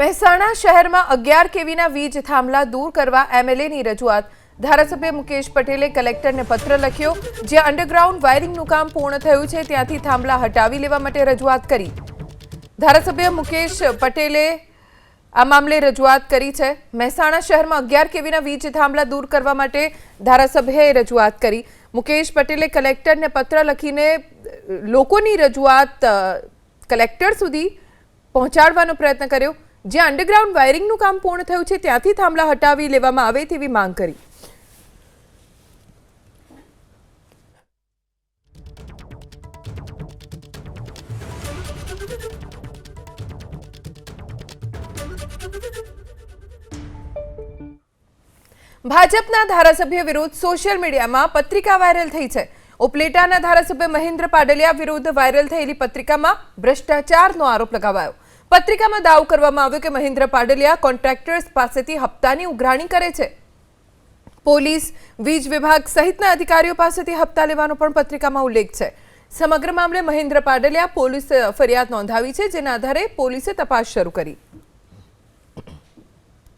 મહેસાણા શહેરમાં 11 કેવીના વીજ થાંભલા દૂર કરવા એમએલએની રજૂઆત। ધારાસભ્ય મુકેશ પટેલે કલેક્ટરને પત્ર લખ્યો, જ્યાં અંડરગ્રાઉન્ડ વાયરિંગનું કામ પૂર્ણ થયું છે ત્યાંથી થાંભલા હટાવી લેવા માટે રજૂઆત કરી। ધારાસભ્ય મુકેશ પટેલે આ મામલે રજૂઆત કરી છે। મહેસાણા શહેરમાં 11 કેવીના વીજ થાંભલા દૂર કરવા માટે ધારાસભ્યએ રજૂઆત કરી। મુકેશ પટેલે કલેક્ટરને પત્ર લખીને લોકોની રજૂઆત કલેક્ટર સુધી પહોંચાડવાનો પ્રયત્ન કર્યો, જ્યાં અંડરગ્રાઉન્ડ વાયરિંગનું કામ પૂર્ણ થયું છે ત્યાંથી થાંભલા હટાવી લેવામાં આવે તેવી માંગ કરી। ભાજપના ધારાસભ્ય વિરુદ્ધ સોશિયલ મીડિયામાં પત્રિકા વાયરલ થઈ છે। ઉપલેટાના ધારાસભ્ય મહેન્દ્ર પાડલિયા વિરુદ્ધ વાયરલ થયેલી પત્રિકામાં ભ્રષ્ટાચારનો આરોપ લગાવાયો। પત્રિકામાં દાવો કરવામાં આવ્યો કે મહેન્દ્ર પાડલિયા કોન્ટ્રાક્ટર્સ પાસેથી હપ્તાની ઉઘરાણી કરે છે। પોલીસ, વીજ વિભાગ સહિતના અધિકારીઓ પાસેથી હપ્તા લેવાનો પણ પત્રિકામાં ઉલ્લેખ છે। સમગ્ર મામલે મહેન્દ્ર પાડલિયા પોલીસ ફરિયાદ નોંધાવી છે, જેના આધારે પોલીસે તપાસ શરૂ કરી।